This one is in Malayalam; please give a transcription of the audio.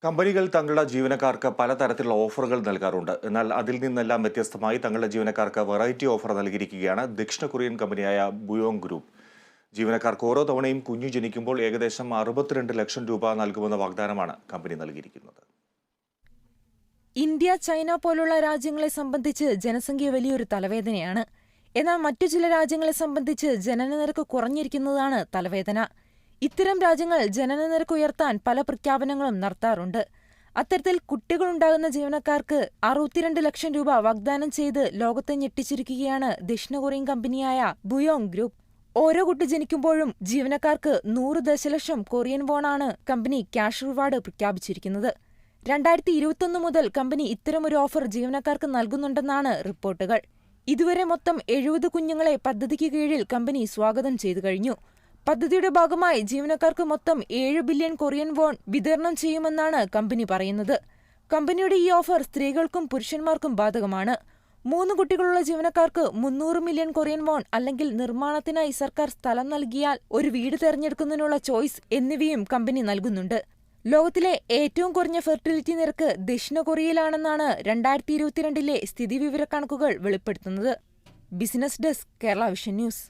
കമ്പനികൾ തങ്ങളുടെ ജീവനക്കാർക്ക് പലതരത്തിലുള്ള ഓഫറുകൾ നൽകാറുണ്ട്. എന്നാൽ അതിൽ നിന്നെല്ലാം വ്യത്യസ്തമായി തങ്ങളുടെ ജീവനക്കാർക്ക് വെറൈറ്റി ഓഫർ നൽകിയിരിക്കുകയാണ് ദക്ഷിണ കൊറിയൻ കമ്പനിയായ ബുയോങ് ഗ്രൂപ്പ്. ജീവനക്കാർക്ക് ഓരോ തവണയും കുഞ്ഞു ജനിക്കുമ്പോൾ ഏകദേശം 62 ലക്ഷം രൂപ നൽകുമെന്ന വാഗ്ദാനമാണ് കമ്പനി നൽകിയിരിക്കുന്നത്. ഇന്ത്യ, ചൈന പോലുള്ള രാജ്യങ്ങളെ സംബന്ധിച്ച് ജനസംഖ്യ വലിയൊരു തലവേദനയാണ്. എന്നാൽ മറ്റു ചില രാജ്യങ്ങളെ സംബന്ധിച്ച് ജനനനിരക്ക് കുറഞ്ഞിരിക്കുന്നതാണ് തലവേദന. ഇത്തരം രാജ്യങ്ങൾ ജനനനിരക്ക് ഉയർത്താൻ പല പ്രഖ്യാപനങ്ങളും നടത്താറുണ്ട്. അത്തരത്തിൽ കുട്ടികളുണ്ടാകുന്ന ജീവനക്കാർക്ക് 62 ലക്ഷം രൂപ വാഗ്ദാനം ചെയ്ത് ലോകത്തെ ഞെട്ടിച്ചിരിക്കുകയാണ് ദക്ഷിണ കൊറിയൻ കമ്പനിയായ ബുയോങ് ഗ്രൂപ്പ്. ഓരോ കുട്ടി ജനിക്കുമ്പോഴും ജീവനക്കാർക്ക് 100 ദശലക്ഷം കൊറിയൻ വോണാണ് കമ്പനി ക്യാഷ് റിവാർഡ് പ്രഖ്യാപിച്ചിരിക്കുന്നത്. 2021 മുതൽ കമ്പനി ഇത്തരമൊരു ഓഫർ ജീവനക്കാർക്ക് നൽകുന്നുണ്ടെന്നാണ് റിപ്പോർട്ടുകൾ. ഇതുവരെ മൊത്തം 70 കുഞ്ഞുങ്ങളെ പദ്ധതിക്ക് കീഴിൽ കമ്പനി സ്വാഗതം ചെയ്തു കഴിഞ്ഞു. പദ്ധതിയുടെ ഭാഗമായി ജീവനക്കാർക്ക് മൊത്തം 7 ബില്യൺ കൊറിയൻ വോൺ വിതരണം ചെയ്യുമെന്നാണ് കമ്പനി പറയുന്നത്. കമ്പനിയുടെ ഈ ഓഫർ സ്ത്രീകൾക്കും പുരുഷന്മാർക്കും ബാധകമാണ്. 3 കുട്ടികളുള്ള ജീവനക്കാർക്ക് 300 മില്യൺ കൊറിയൻ വോൺ അല്ലെങ്കിൽ നിർമ്മാണത്തിനായി സർക്കാർ സ്ഥലം നൽകിയാൽ ഒരു വീട് തെരഞ്ഞെടുക്കുന്നതിനുള്ള ചോയ്സ് എന്നിവയും കമ്പനി നൽകുന്നുണ്ട്. ലോകത്തിലെ ഏറ്റവും കുറഞ്ഞ ഫെർട്ടിലിറ്റി നിരക്ക് ദക്ഷിണ കൊറിയയിലാണെന്നാണ് 2022 സ്ഥിതിവിവരക്കണക്കുകൾ വെളിപ്പെടുത്തുന്നത്. Business desk, Kerala vision news.